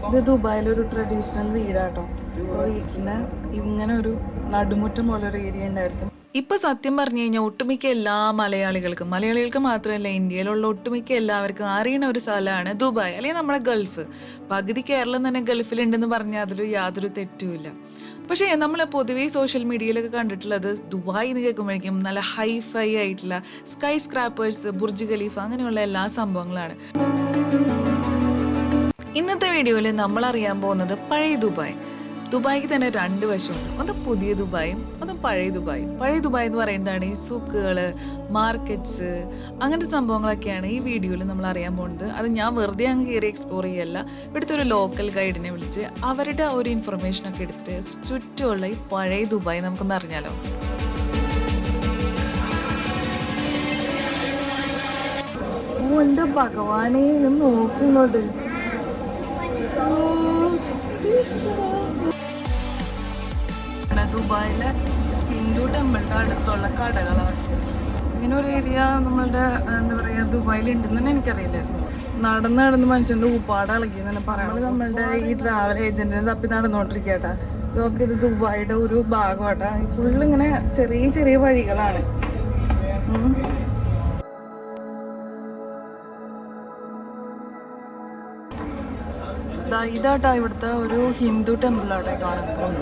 ഇത് ദുബായിലൊരു ട്രഡീഷണൽ വീടാട്ടോ. അപ്പോൾ വീട്ടിന് ഇങ്ങനെ ഒരു നടുമുറ്റം പോലെ ഒരു ഏരിയ ഉണ്ടായിരിക്കും. ഇപ്പൊ സത്യം പറഞ്ഞു കഴിഞ്ഞാൽ ഒട്ടുമിക്ക എല്ലാ മലയാളികൾക്ക് മാത്രമല്ല, ഇന്ത്യയിലുള്ള ഒട്ടുമിക്ക എല്ലാവർക്കും അറിയുന്ന ഒരു സ്ഥലമാണ് ദുബായ്, അല്ലെങ്കിൽ നമ്മുടെ ഗൾഫ്. പകുതി കേരളം തന്നെ ഗൾഫിലുണ്ടെന്ന് പറഞ്ഞാൽ അതിൽ യാതൊരു തെറ്റുമില്ല. പക്ഷേ നമ്മൾ പൊതുവേ സോഷ്യൽ മീഡിയയിലൊക്കെ കണ്ടിട്ടുള്ളത് ദുബായ് എന്ന് കേൾക്കുമ്പോഴേക്കും നല്ല ഹൈഫൈ ആയിട്ടുള്ള സ്കൈ സ്ക്രാപ്പേഴ്സ്, ബുർജ് ഖലീഫ, അങ്ങനെയുള്ള എല്ലാ സംഭവങ്ങളാണ്. ഇന്നത്തെ വീഡിയോയിൽ നമ്മൾ അറിയാൻ പോകുന്നത് പഴയ ദുബായ്. ദുബായിക്ക് തന്നെ രണ്ട് വശമുണ്ട്, ഒന്ന് പുതിയ ദുബായും ഒന്ന് പഴയ ദുബായും. പഴയ ദുബായ് എന്ന് പറയുന്നതാണ് ഈ സൂക്കുകള്, മാർക്കറ്റ്സ്, അങ്ങനത്തെ സംഭവങ്ങളൊക്കെയാണ് ഈ വീഡിയോയിൽ നമ്മൾ അറിയാൻ പോകുന്നത്. അത് ഞാൻ വെറുതെ അങ്ങ് കയറി എക്സ്പ്ലോർ ചെയ്യല്ല, ഇവിടുത്തെ ഒരു ലോക്കൽ ഗൈഡിനെ വിളിച്ച് അവരുടെ ഒരു ഇൻഫർമേഷനൊക്കെ എടുത്തിട്ട് ചുറ്റുമുള്ള ഈ പഴയ ദുബായ് നമുക്കൊന്ന് അറിഞ്ഞാലോ. ഓ എൻ്റെ ഭഗവാനെ, നോക്കുന്നുണ്ട്. ദുബായിലെ ഹിന്ദു ടെമ്പിളിൻ്റെ അടുത്തുള്ള കടകളാണ്. ഇങ്ങനെ ഒരു ഏരിയ നമ്മളുടെ എന്താ പറയുക ദുബായിലുണ്ടെന്ന് തന്നെ എനിക്കറിയില്ലായിരുന്നു. നടന്ന് മനുഷ്യൻ്റെ ഊപ്പാട് ഇളകി തന്നെ പറയുന്നത്. നമ്മളുടെ ഈ ട്രാവൽ ഏജന്റിനെ തപ്പി നടന്നുകൊണ്ടിരിക്കട്ടെ. ഇതൊക്കെ ഇത് ദുബായിയുടെ ഒരു ഭാഗമാട്ടെ. ഫുള്ളിങ്ങനെ ചെറിയ ചെറിയ വഴികളാണ്. ഇതാട്ടാ ഇവിടുത്തെ ഒരു ഹിന്ദു ടെമ്പിളാട്ടെ കാണുന്നത്.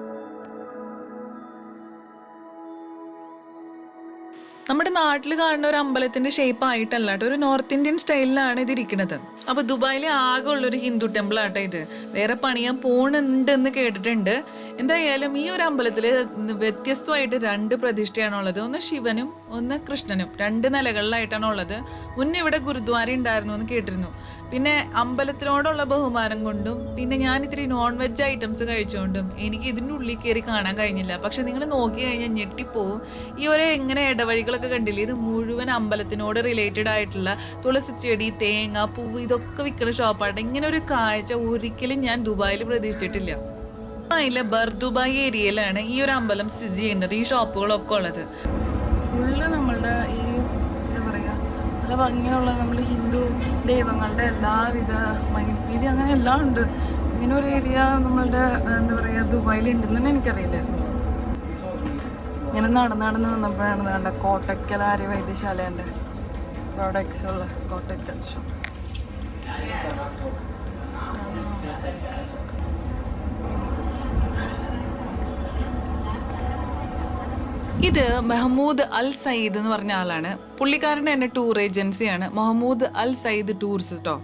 നമ്മുടെ നാട്ടിൽ കാണുന്ന ഒരു അമ്പലത്തിന്റെ ഷേപ്പ് ആയിട്ടല്ല കേട്ടോ, ഒരു നോർത്ത് ഇന്ത്യൻ സ്റ്റൈലിലാണ് ഇത് ഇരിക്കുന്നത്. അപ്പൊ ദുബായിലെ ആകെ ഉള്ളൊരു ഹിന്ദു ടെമ്പിൾ ആട്ടെ ഇത്. വേറെ പണിയാൻ പോണുണ്ടെന്ന് കേട്ടിട്ടുണ്ട്. എന്തായാലും ഈ ഒരു അമ്പലത്തില് വ്യത്യസ്തമായിട്ട് രണ്ട് പ്രതിഷ്ഠയാണുള്ളത്. ഒന്ന് ശിവനും ഒന്ന് കൃഷ്ണനും, രണ്ട് നിലകളിലായിട്ടാണ് ഉള്ളത്. മുന്നേ ഇവിടെ ഗുരുദ്വാര ഉണ്ടായിരുന്നു എന്ന് കേട്ടിരുന്നു. പിന്നെ അമ്പലത്തിനോടുള്ള ബഹുമാനം കൊണ്ടും പിന്നെ ഞാൻ ഇത്തിരി നോൺ വെജ് ഐറ്റംസ് കഴിച്ചുകൊണ്ടും എനിക്ക് ഇതിൻ്റെ ഉള്ളിൽ കയറി കാണാൻ കഴിഞ്ഞില്ല. പക്ഷെ നിങ്ങൾ നോക്കി കഴിഞ്ഞാൽ ഞെട്ടിപ്പോവും. ഈ ഒരു എങ്ങനെ ഇടവഴികളൊക്കെ കണ്ടില്ലേ, ഇത് മുഴുവൻ അമ്പലത്തിനോട് റിലേറ്റഡ് ആയിട്ടുള്ള തുളസി ചെടി, തേങ്ങ, പൂവ്, ഇതൊക്കെ വിൽക്കുന്ന ഷോപ്പായിട്ട്. ഇങ്ങനെ ഒരു കാഴ്ച ഒരിക്കലും ഞാൻ ദുബായിൽ പ്രതീക്ഷിച്ചിട്ടില്ല. ദുബായിലെ ബർദുബായ് ഏരിയയിലാണ് ഈ ഒരു അമ്പലം സ്ഥിതി ചെയ്യുന്നത്, ഈ ഷോപ്പുകളൊക്കെ ഉള്ളത്. ഫുള്ള് നമ്മളുടെ ഈ എന്താ പറയുക നല്ല ഭംഗിയുള്ള നമ്മൾ ഹിന്ദു ദൈവങ്ങളുടെ എല്ലാവിധ മയിൽപ്പീലി അങ്ങനെ എല്ലാം ഉണ്ട്. ഇങ്ങനെ ഒരു ഏരിയ നമ്മളുടെ എന്താ പറയുക ദുബായിലുണ്ടെന്ന് തന്നെ എനിക്കറിയില്ലായിരുന്നു. ഇങ്ങനെ നടന്ന് വന്നപ്പോഴാണ് കണ്ട കോട്ടക്കൽ ആര്യ വൈദ്യശാലേൻ്റെ പ്രോഡക്ട്സ് ഉള്ള കോട്ടക്കൽ ഷോ. ഇത് മെഹമ്മൂദ് അൽ സയ്യിദ് എന്ന് പറഞ്ഞ ആളാണ്. പുള്ളിക്കാരൻ്റെ തന്നെ ടൂർ ഏജൻസിയാണ് മെഹമ്മൂദ് അൽ സയ്യിദ് ടൂർസ് കേട്ടോ.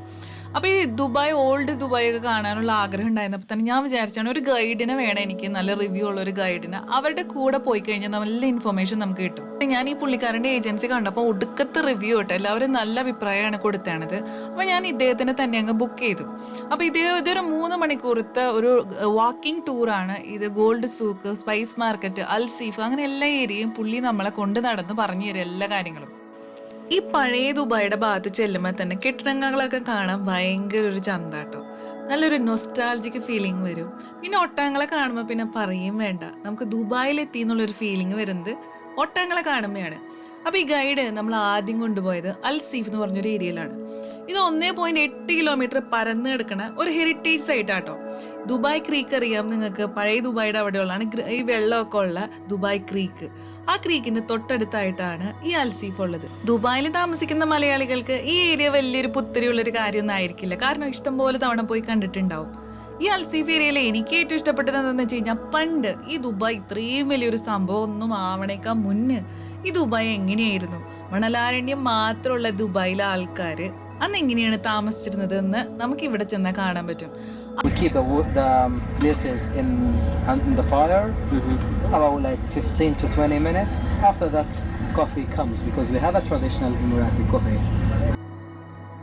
അപ്പോൾ ഈ ദുബായ്, ഓൾഡ് ദുബായ് ഒക്കെ കാണാനുള്ള ആഗ്രഹം ഉണ്ടായിരുന്നപ്പോൾ തന്നെ ഞാൻ വിചാരിച്ചാണ് ഒരു ഗൈഡിനെ വേണം എനിക്ക്, നല്ല റിവ്യൂ ഉള്ള ഒരു ഗൈഡിനെ. അവരുടെ കൂടെ പോയി കഴിഞ്ഞാൽ നല്ല ഇൻഫർമേഷൻ നമുക്ക് കിട്ടും. ഞാൻ ഈ പുള്ളിക്കാരൻ്റെ ഏജൻസി കണ്ടപ്പോൾ ഒടുക്കത്തെ റിവ്യൂ കേട്ടോ, എല്ലാവരും നല്ല അഭിപ്രായമാണ് കൊടുത്താണത്. അപ്പോൾ ഞാൻ ഇദ്ദേഹത്തിനെ തന്നെ അങ്ങ് ബുക്ക് ചെയ്തു. അപ്പോൾ ഇതൊരു 3 മണിക്കൂറത്തെ ഒരു വാക്കിംഗ് ടൂറാണ് ഇത്. ഗോൾഡ് സൂക്ക്, സ്പൈസ് മാർക്കറ്റ്, അൽ സീഫ്, അങ്ങനെ എല്ലാ ഏരിയയും പുള്ളി നമ്മളെ കൊണ്ട് നടന്ന് പറഞ്ഞു തരും എല്ലാ കാര്യങ്ങളും. ഈ പഴയ ദുബായിയുടെ ഭാഗത്ത് ചെല്ലുമ്പോൾ തന്നെ കെട്ടിടങ്ങളൊക്കെ കാണാൻ ഭയങ്കര ഒരു ചന്താട്ടോ, നല്ലൊരു നൊസ്റ്റാൾജിക് ഫീലിംഗ് വരും. പിന്നെ ഒട്ടകങ്ങളെ കാണുമ്പോൾ പിന്നെ പറയും വേണ്ട, നമുക്ക് ദുബായിലെത്തി എന്നുള്ളൊരു ഫീലിംഗ് വരുന്നത് ഒട്ടകങ്ങളെ കാണുമ്പോഴാണ്. അപ്പോൾ ഈ ഗൈഡ് നമ്മൾ ആദ്യം കൊണ്ടുപോയത് അൽ സീഫ് എന്ന് പറഞ്ഞൊരു ഏരിയയിലാണ്. ഇത് 1.8 കിലോമീറ്റർ പരന്ന് കിടക്കുന്ന ഒരു ഹെറിറ്റേജ് സൈറ്റാട്ടോ. ദുബായ് ക്രീക്ക് അറിയാം നിങ്ങൾക്ക്, പഴയ ദുബായിയുടെ അവിടെയുള്ളതാണ് ഈ വെള്ളമൊക്കെ ഉള്ള ദുബായ് ക്രീക്ക്. ആ ക്രീക്കിന്റെ തൊട്ടടുത്തായിട്ടാണ് ഈ അൽസീഫ് ഉള്ളത്. ദുബായിൽ താമസിക്കുന്ന മലയാളികൾക്ക് ഈ ഏരിയ വലിയൊരു പുത്തരിയുള്ളൊരു കാര്യമൊന്നും ആയിരിക്കില്ല, കാരണം ഇഷ്ടംപോലെ തവണ പോയി കണ്ടിട്ടുണ്ടാവും. ഈ അൽസീഫ് ഏരിയയിൽ എനിക്ക് ഏറ്റവും ഇഷ്ടപ്പെട്ടത് എന്താണെന്ന് വെച്ച് കഴിഞ്ഞാൽ, പണ്ട് ഈ ദുബായ് ഇത്രയും വലിയൊരു സംഭവം ഒന്നും ആവണേക്കാൾ മുന്നേ ഈ ദുബായ് എങ്ങനെയായിരുന്നു, മണലാരണ്യം മാത്രമുള്ള ദുബായിലെ ആൾക്കാർ അന്ന് എങ്ങനെയാണ് താമസിച്ചിരുന്നത് എന്ന് നമുക്ക് ഇവിടെ ചെന്നാൽ കാണാൻ പറ്റും. We keep the places in the fire about like 15 to 20 minutes. After that, coffee comes because we have a traditional Emirati coffee.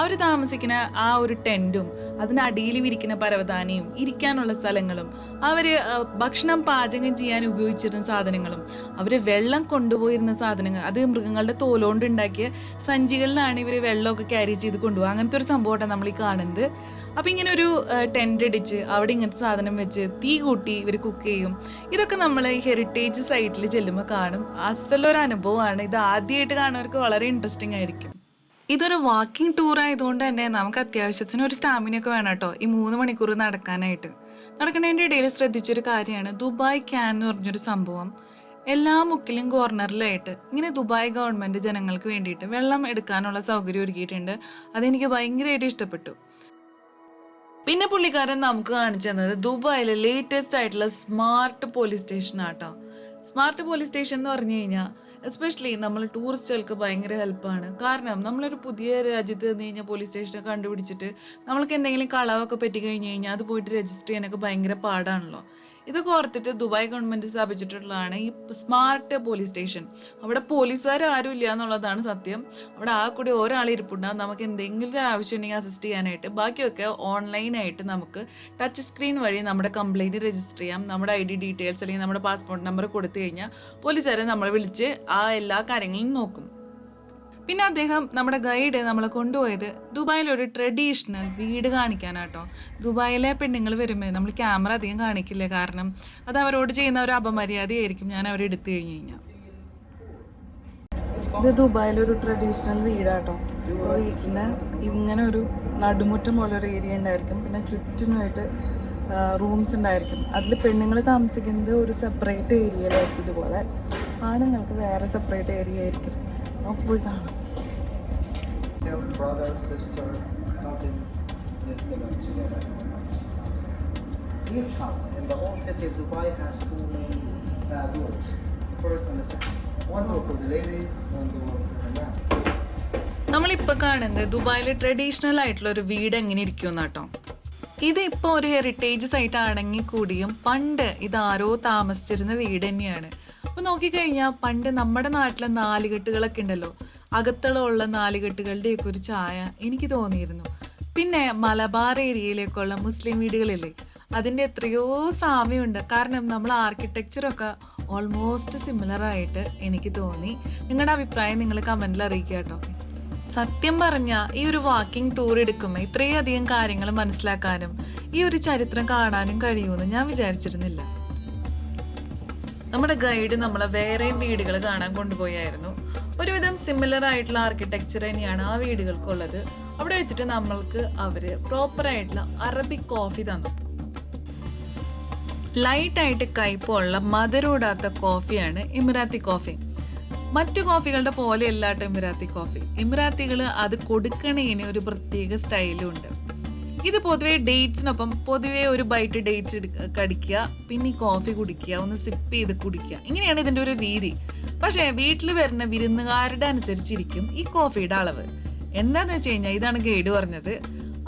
അവർ താമസിക്കുന്ന ആ ഒരു ടെന്റും അതിനടിയിൽ വിരിക്കുന്ന പരവതാനിയും ഇരിക്കാനുള്ള സ്ഥലങ്ങളും അവര് ഭക്ഷണം പാചകം ചെയ്യാൻ ഉപയോഗിച്ചിരുന്ന സാധനങ്ങളും അവര് വെള്ളം കൊണ്ടുപോയിരുന്ന സാധനങ്ങൾ, അത് മൃഗങ്ങളുടെ തോലുകൊണ്ട് ഉണ്ടാക്കിയ സഞ്ചികളിലാണ് ഇവര് വെള്ളമൊക്കെ ക്യാരി ചെയ്ത് കൊണ്ടുപോകുക. അങ്ങനത്തെ ഒരു സംഭവമാണ് നമ്മൾ ഈ കാണുന്നത്. അപ്പം ഇങ്ങനെ ഒരു ടെൻ്റ് അടിച്ച് അവിടെ ഇങ്ങനത്തെ സാധനം വെച്ച് തീ കൂട്ടി ഇവർ കുക്ക് ചെയ്യും. ഇതൊക്കെ നമ്മൾ ഈ ഹെറിറ്റേജ് സൈറ്റിൽ ചെല്ലുമ്പോൾ കാണും. അസലൊരു അനുഭവമാണ് ഇത്. ആദ്യമായിട്ട് കാണുന്നവർക്ക് വളരെ ഇൻട്രസ്റ്റിംഗ് ആയിരിക്കും. ഇതൊരു വാക്കിംഗ് ടൂർ ആയതുകൊണ്ട് തന്നെ നമുക്ക് അത്യാവശ്യത്തിന് ഒരു സ്റ്റാമിനയൊക്കെ വേണം കേട്ടോ ഈ 3 മണിക്കൂർ നടക്കാനായിട്ട്. നടക്കുന്നതിൻ്റെ ഇടയിൽ ശ്രദ്ധിച്ചൊരു കാര്യമാണ് ദുബായ് ക്യാൻ എന്ന് പറഞ്ഞൊരു സംഭവം. എല്ലാ മുക്കിലും കോർണറിലായിട്ട് ഇങ്ങനെ ദുബായ് ഗവൺമെൻറ് ജനങ്ങൾക്ക് വേണ്ടിയിട്ട് വെള്ളം എടുക്കാനുള്ള സൗകര്യം ഒരുക്കിയിട്ടുണ്ട്. അതെനിക്ക് ഭയങ്കരമായിട്ട് ഇഷ്ടപ്പെട്ടു. പിന്നെ പുള്ളിക്കാരൻ നമുക്ക് കാണിച്ചു തന്നത് ദുബായിലെ ലേറ്റസ്റ്റ് ആയിട്ടുള്ള സ്മാർട്ട് പോലീസ് സ്റ്റേഷൻ ആട്ടോ. സ്മാർട്ട് പോലീസ് സ്റ്റേഷൻ എന്ന് പറഞ്ഞു കഴിഞ്ഞാൽ എസ്പെഷ്യലി നമ്മൾ ടൂറിസ്റ്റുകൾക്ക് ഭയങ്കര ഹെൽപ്പാണ്. കാരണം നമ്മളൊരു പുതിയ രാജ്യത്ത് നിന്ന് കഴിഞ്ഞാൽ പോലീസ് സ്റ്റേഷനൊക്കെ കണ്ടുപിടിച്ചിട്ട് നമ്മൾക്ക് എന്തെങ്കിലും കളവൊക്കെ പറ്റി കഴിഞ്ഞ് കഴിഞ്ഞാൽ അത് പോയിട്ട് രജിസ്റ്റർ ചെയ്യാനൊക്കെ ഭയങ്കര പാടാണല്ലോ. ഇതൊക്കെ ഓർത്തിട്ട് ദുബായ് ഗവൺമെൻറ് സ്ഥാപിച്ചിട്ടുള്ളതാണ് ഈ സ്മാർട്ട് പോലീസ് സ്റ്റേഷൻ. അവിടെ പോലീസുകാർ ആരും ഇല്ല എന്നുള്ളതാണ് സത്യം. അവിടെ ആ കൂടി ഒരാൾ ഇരിപ്പുണ്ടാകും. നമുക്ക് എന്തെങ്കിലും ഒരു ആവശ്യം ഉണ്ടെങ്കിൽ അസിസ്റ്റ് ചെയ്യാനായിട്ട്. ബാക്കിയൊക്കെ ഓൺലൈനായിട്ട് നമുക്ക് ടച്ച് സ്ക്രീൻ വഴി നമ്മുടെ കംപ്ലയിൻറ്റ് രജിസ്റ്റർ ചെയ്യാം. നമ്മുടെ ID ഡീറ്റെയിൽസ് അല്ലെങ്കിൽ നമ്മുടെ പാസ്പോർട്ട് നമ്പർ കൊടുത്തു കഴിഞ്ഞാൽ പോലീസുകാരെ നമ്മളെ വിളിച്ച് ആ എല്ലാ കാര്യങ്ങളും നോക്കും. പിന്നെ അദ്ദേഹം നമ്മുടെ ഗൈഡ് നമ്മളെ കൊണ്ടുപോയത് ദുബായിലൊരു ട്രഡീഷണൽ വീട് കാണിക്കാനാട്ടോ. ദുബായിലെ പെണ്ണുങ്ങൾ വരുമ്പോൾ നമ്മൾ ക്യാമറ അധികം കാണിക്കില്ല, കാരണം അത് അവരോട് ചെയ്യുന്ന ഒരു അപമര്യാദയായിരിക്കും ഞാൻ അവരെ എടുത്തു കഴിഞ്ഞ് കഴിഞ്ഞാൽ. ഇത് ദുബായിലൊരു ട്രഡീഷണൽ വീടാട്ടോ. വീട്ടിന് ഇങ്ങനെ ഒരു നടുമുറ്റം പോലെ ഒരു ഏരിയ ഉണ്ടായിരിക്കും. പിന്നെ ചുറ്റിനുമായിട്ട് റൂംസ് ഉണ്ടായിരിക്കും. അതിൽ പെണ്ണുങ്ങൾ താമസിക്കുന്നത് ഒരു സെപ്പറേറ്റ് ഏരിയയിലായിരിക്കും. ഇതുപോലെ ആണുങ്ങൾക്ക് വേറെ സെപ്പറേറ്റ് ഏരിയ ആയിരിക്കും. നമുക്ക് പോയി കാണാം. Brother, sister, cousins, just live together. Each house in the whole city of Dubai has 2 main doors. The first and the second. One door for the lady, one door for the man. നമ്മളിപ്പോൾ കാണുന്നത് ദുബായിലെ traditional ആയിട്ടുള്ള ഒരു വീട് എങ്ങനെ ഇരിക്കും കേട്ടോ. ഇതിപ്പോൾ ഒരു ഹെറിറ്റേജ് സൈറ്റ് ആണെങ്കിൽ കൂടിയും പണ്ട് ഇതാരോ താമസിച്ചിരുന്ന വീട് തന്നെയാണ്. അപ്പോൾ നോക്കിക്കഴിഞ്ഞാൽ പണ്ട് നമ്മുടെ നാട്ടിലെ നാലുകെട്ടുകളൊക്കെ ഉണ്ടല്ലോ, അകത്തളമുള്ള നാലുകെട്ടുകളുടെയൊക്കെ ഒരു ഛായ എനിക്ക് തോന്നിയിരുന്നു. പിന്നെ മലബാർ ഏരിയയിലേക്കുള്ള മുസ്ലിം വീടുകളില്ലേ, അതിൻ്റെ എത്രയോ സാമ്യമുണ്ട്. കാരണം നമ്മൾ ആർക്കിടെക്ചറൊക്കെ ഓൾമോസ്റ്റ് സിമിലറായിട്ട് എനിക്ക് തോന്നി. നിങ്ങളുടെ അഭിപ്രായം നിങ്ങൾ കമൻറ്റിൽ അറിയിക്കുക കേട്ടോ. സത്യം പറഞ്ഞാൽ ഈ ഒരു വാക്കിംഗ് ടൂർ എടുക്കുമ്പോൾ ഇത്രയധികം കാര്യങ്ങൾ മനസ്സിലാക്കാനും ഈ ഒരു ചരിത്രം കാണാനും കഴിയുമെന്ന് ഞാൻ വിചാരിച്ചിരുന്നില്ല. നമ്മുടെ ഗൈഡ് നമ്മളെ വേറെയും വീടുകൾ കാണാൻ കൊണ്ടുപോയായിരുന്നു. ഒരുവിധം സിമിലർ ആയിട്ടുള്ള ആർക്കിടെക്ചർ തന്നെയാണ് ആ വീടുകൾക്കുള്ളത്. അവിടെ വെച്ചിട്ട് നമ്മൾക്ക് അവർ പ്രോപ്പറായിട്ടുള്ള അറബിക് കോഫി തന്നു. ലൈറ്റായിട്ട് കയ്പുള്ള മധുരൂടാത്ത കോഫിയാണ് ഇമിറാത്തി കോഫി. മറ്റു കോഫികളുടെ പോലെ അല്ലാട്ടോ ഇമിറാത്തി കോഫി. ഇമിറാത്തികൾ അത് കൊടുക്കണേന് ഒരു പ്രത്യേക സ്റ്റൈലും ഉണ്ട്. ഇത് പൊതുവേ ഡേറ്റ്സിനൊപ്പം പൊതുവേ ഒരു ബൈറ്റ് ഡേറ്റ്സ് കടിക്കുക, പിന്നെ ഈ കോഫി കുടിക്കുക, ഒന്ന് സിപ്പ് ചെയ്ത് കുടിക്കുക, ഇങ്ങനെയാണ് ഇതിൻ്റെ ഒരു രീതി. പക്ഷേ വീട്ടിൽ വരുന്ന വിരുന്നുകാരുടെ അനുസരിച്ചിരിക്കും ഈ കോഫിയുടെ അളവ്. എന്താണെന്ന് വെച്ച് കഴിഞ്ഞാൽ ഇതാണ് ഗൈഡ് പറഞ്ഞത്.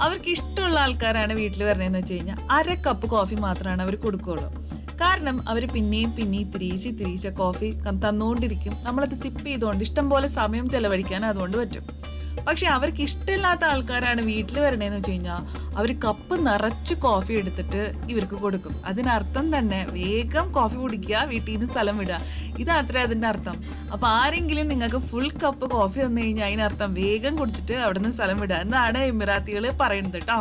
അവർക്ക് ഇഷ്ടമുള്ള ആൾക്കാരാണ് വീട്ടിൽ വരണതെന്ന് വെച്ച് കഴിഞ്ഞാൽ 1/2 കപ്പ് കോഫി മാത്രമാണ് അവർ കൊടുക്കുകയുള്ളൂ. കാരണം അവർ പിന്നെയും തിരിച്ച് കോഫി തന്നുകൊണ്ടിരിക്കും. നമ്മളത് സിപ്പ് ചെയ്തുകൊണ്ട് ഇഷ്ടം പോലെ സമയം ചെലവഴിക്കാൻ അതുകൊണ്ട് പറ്റും. പക്ഷെ അവർക്ക് ഇഷ്ടമില്ലാത്ത ആൾക്കാരാണ് വീട്ടിൽ വരണേന്ന് വെച്ച് കഴിഞ്ഞാൽ അവർ കപ്പ് നിറച്ച് കോഫി എടുത്തിട്ട് ഇവർക്ക് കൊടുക്കും. അതിനർത്ഥം തന്നെ വേഗം കോഫി കുടിക്കുക, വീട്ടിൽ നിന്ന് സ്ഥലം വിടുക, ഇതത്രേ അതിൻ്റെ അർത്ഥം. അപ്പോൾ ആരെങ്കിലും നിങ്ങൾക്ക് ഫുൾ കപ്പ് കോഫി തന്നു കഴിഞ്ഞാൽ അതിനർത്ഥം വേഗം കുടിച്ചിട്ട് അവിടെ നിന്ന് സ്ഥലം വിടുക എന്നാണ് എമിറാത്തികൾ പറയുന്നത് കേട്ടോ.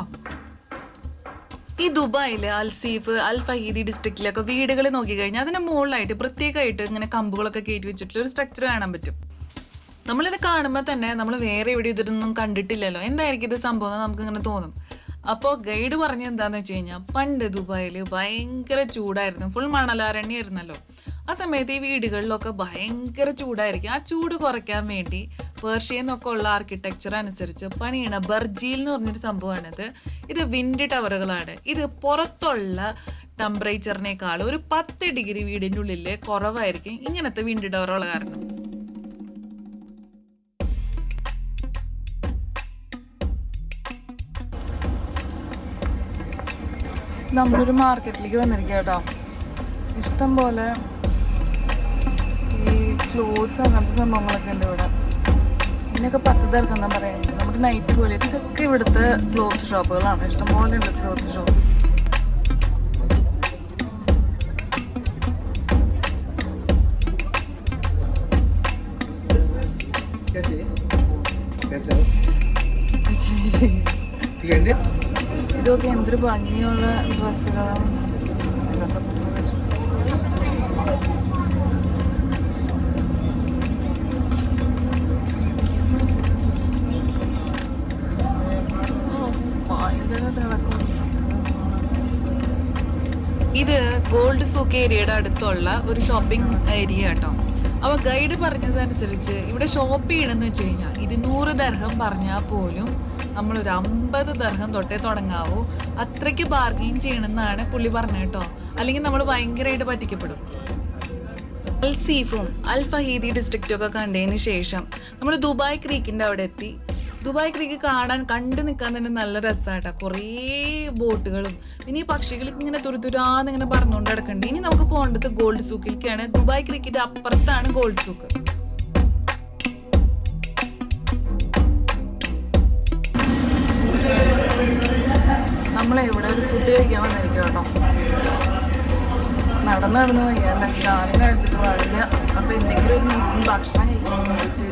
ഈ ദുബായിലെ അൽസീഫ്, അൽ ഫഹീദി ഡിസ്ട്രിക്റ്റിലൊക്കെ വീടുകൾ നോക്കിക്കഴിഞ്ഞാൽ അതിൻ്റെ മുകളിലായിട്ട് പ്രത്യേകമായിട്ട് ഇങ്ങനെ കമ്പുകളൊക്കെ കയറ്റി വെച്ചിട്ടുള്ള ഒരു സ്ട്രക്ചർ കാണാൻ പറ്റും. നമ്മളിത് കാണുമ്പോൾ തന്നെ നമ്മൾ വേറെ എവിടെ ഇതൊന്നും കണ്ടിട്ടില്ലല്ലോ, എന്തായിരിക്കും ഇത് സംഭവം എന്ന് നമുക്കിങ്ങനെ തോന്നും. അപ്പോൾ ഗൈഡ് പറഞ്ഞത് എന്താണെന്ന് വെച്ച് കഴിഞ്ഞാൽ പണ്ട് ദുബായിൽ ഭയങ്കര ചൂടായിരുന്നു, ഫുൾ മണലാരണ്യായിരുന്നല്ലോ. ആ സമയത്ത് ഈ വീടുകളിലൊക്കെ ഭയങ്കര ചൂടായിരിക്കും. ആ ചൂട് കുറയ്ക്കാൻ വേണ്ടി പേർഷ്യന്നൊക്കെ ഉള്ള ആർക്കിടെക്ചർ അനുസരിച്ച് പണിയണ ബർജീൽ എന്ന് പറഞ്ഞൊരു സംഭവമാണിത്. ഇത് വിൻഡ് ടവറുകളാണ്. ഇത് പുറത്തുള്ള ടെമ്പറേച്ചറിനേക്കാൾ ഒരു 10 ഡിഗ്രി വീടിൻ്റെ ഉള്ളിൽ കുറവായിരിക്കും ഇങ്ങനത്തെ വിൻഡ് ടവറുകൾ കാരണം. നമ്മളൊരു മാർക്കറ്റിലേക്ക് വന്നിരിക്കുക കേട്ടോ. ഇഷ്ടം പോലെ ഈ ക്ലോത്ത്സ് അങ്ങനത്തെ സംഭവങ്ങളൊക്കെ ഉണ്ട് ഇവിടെ. ഇതിനൊക്കെ 10 ദർഹം എന്നാണ് പറയുന്നത്. നമ്മുടെ നൈറ്റ് പോലെ ഇതൊക്കെ ഇവിടുത്തെ ക്ലോത്ത് ഷോപ്പുകളാണ്. ഇഷ്ടംപോലെ ഉണ്ട് ക്ലോത്ത് ഷോപ്പ്. ഇതൊക്കെ എന്തൊരു ഭംഗിയുള്ള ഡ്രസ്സുകളാണ്. ഇത് ഗോൾഡ് സൂക്ക് ഏരിയയുടെ അടുത്തുള്ള ഒരു ഷോപ്പിംഗ് ഏരിയ കേട്ടോ. അപ്പോൾ ഗൈഡ് പറഞ്ഞതനുസരിച്ച് ഇവിടെ ഷോപ്പ് ചെയ്യണമെന്ന് വെച്ച് കഴിഞ്ഞാൽ 200 ദർഹം പറഞ്ഞാൽ പോലും നമ്മളൊരു 50 ദർഹം തൊട്ടേ തുടങ്ങാവൂ. അത്രയ്ക്ക് ബാർഗെയിൻ ചെയ്യണമെന്നാണ് പുള്ളി പറഞ്ഞത് കേട്ടോ. അല്ലെങ്കിൽ നമ്മൾ ഭയങ്കരമായിട്ട് പറ്റിക്കപ്പെടും. അൽ സീഫും അൽ ഫഹീദി ഡിസ്ട്രിക്റ്റും ഒക്കെ കണ്ടതിന് ശേഷം നമ്മൾ ദുബായ് ക്രീക്കിൻ്റെ അവിടെ എത്തി. ദുബായ് ക്രീക്ക് കണ്ടു നിൽക്കാൻ തന്നെ നല്ല രസമായിട്ടാ. കുറേ ബോട്ടുകളും പിന്നെ ഈ പക്ഷികൾക്ക് ഇങ്ങനെ തുരുതുരാന്ന് ഇങ്ങനെ പറഞ്ഞുകൊണ്ട് കിടക്കുന്നുണ്ട്. ഇനി നമുക്ക് പോകേണ്ടത് ഗോൾഡ് സൂക്കിലേക്കാണ്. ദുബായ് ക്രീക്കിന്റെ അപ്പുറത്താണ് ഗോൾഡ് സൂക്ക്. നമ്മളെവിടെ ഒരു ഫുഡ് കഴിക്കാൻ വന്നിരിക്കും കേട്ടോ. നടന്ന് വയ്യാണ്ട കാലം കഴിച്ചിട്ട് പാടില്ല. അപ്പൊ എന്തെങ്കിലും ഒരു ഭക്ഷണം കഴിക്കാൻ വെച്ച്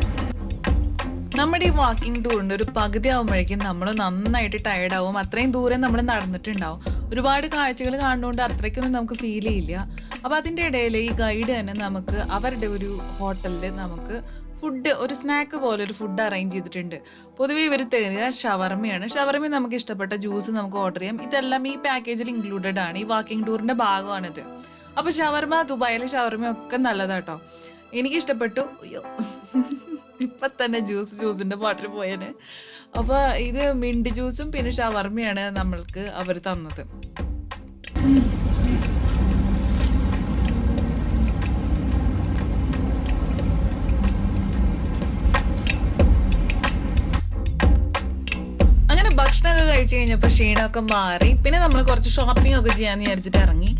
നമ്മുടെ ഈ വാക്കിംഗ് ടൂറിൻ്റെ ഒരു പകുതി ആകുമ്പോഴേക്കും നമ്മൾ നന്നായിട്ട് ടയർഡാവും. അത്രയും ദൂരം നമ്മൾ നടന്നിട്ടുണ്ടാവും. ഒരുപാട് കാഴ്ചകൾ കാണുന്നതുകൊണ്ട് അത്രയ്ക്കൊന്നും നമുക്ക് ഫീൽ ചെയ്യില്ല. അപ്പോൾ അതിൻ്റെ ഇടയിൽ ഈ ഗൈഡ് തന്നെ നമുക്ക് അവരുടെ ഒരു ഹോട്ടലിൽ നമുക്ക് ഫുഡ്, ഒരു സ്നാക്ക് പോലെ ഒരു ഫുഡ് അറേഞ്ച് ചെയ്തിട്ടുണ്ട്. പൊതുവേ ഇവർ തരിക ഷവർമയാണ്. ഷവർമ നമുക്ക് ഇഷ്ടപ്പെട്ട ജ്യൂസ് നമുക്ക് ഓർഡർ ചെയ്യാം. ഇതെല്ലാം ഈ പാക്കേജിൽ ഇൻക്ലൂഡഡ് ആണ്. ഈ വാക്കിംഗ് ടൂറിൻ്റെ ഭാഗമാണിത്. അപ്പോൾ ഷവർമ, ദുബായിലെ ഷവർമ ഒക്കെ നല്ലതാട്ടോ. എനിക്കിഷ്ടപ്പെട്ടു. അയ്യോ, ഇപ്പം തന്നെ ജ്യൂസിൻ്റെ ബോട്ടിൽ പോയേനെ. അപ്പോൾ ഇത് മിൻറ്റ് ജ്യൂസും പിന്നെ ഷവർമയാണ് നമ്മൾക്ക് അവർ തന്നത്. അങ്ങനെ ഭക്ഷണമൊക്കെ കഴിച്ചു കഴിഞ്ഞപ്പോൾ ക്ഷീണമൊക്കെ മാറി. പിന്നെ നമ്മൾ കുറച്ച് ഷോപ്പിംഗ് ഒക്കെ ചെയ്യാമെന്ന് വിചാരിച്ചിട്ട് ഇറങ്ങി.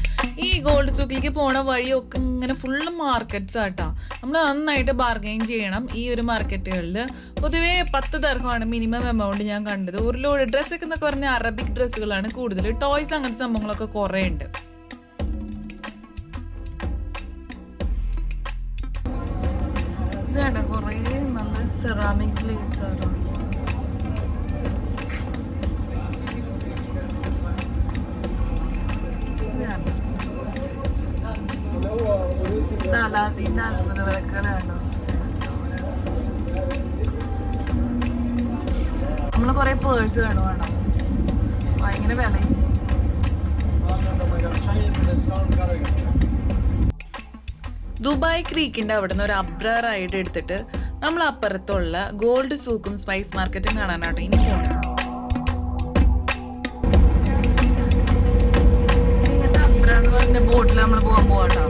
ഈ ഗോൾഡ് സൂക്കിലേക്ക് പോണ വഴിയൊക്കെ ഇങ്ങനെ ഫുള്ള് മാർക്കറ്റ്സ് ആട്ടോ. നമ്മൾ നന്നായിട്ട് ബാർഗെയിൻ ചെയ്യണം ഈ ഒരു മാർക്കറ്റുകളിൽ. പൊതുവേ 10 ദർഹമാണ് മിനിമം എമൗണ്ട് ഞാൻ കണ്ടത്. ഒരു ലോഡ് ഡ്രസ്സൊക്കെ എന്നൊക്കെ പറഞ്ഞാൽ അറബിക് ഡ്രസ്സുകളാണ് കൂടുതൽ. ടോയ്സ് അങ്ങനത്തെ സംഭവങ്ങളൊക്കെ കുറേ ഉണ്ട്. ഇതാണ് കുറേ നല്ല സെറാമിക് പ്ലേറ്റ്സ് ആണ്. നമ്മള് കൊറേ പേഴ്സ് കാണുവാണോ, ഭയങ്കര വില. ദുബായ് ക്രീക്കിന്റെ അവിടെ നിന്ന് ഒരു അബ്ര റൈഡ് എടുത്തിട്ട് നമ്മൾ അപ്പുറത്തുള്ള ഗോൾഡ് സൂക്കും സ്പൈസ് മാർക്കറ്റും കാണാനാട്ടോ ഇനി പോകണം. അബ്ര എന്ന് പറഞ്ഞ ബോട്ടിൽ നമ്മൾ പോകാൻ പോവാട്ടോ.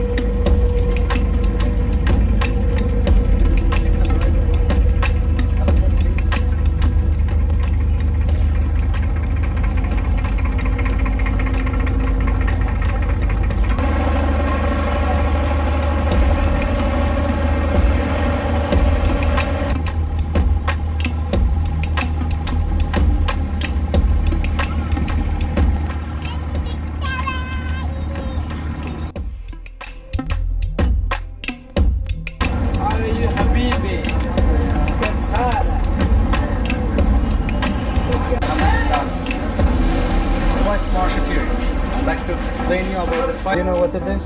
You know what it is?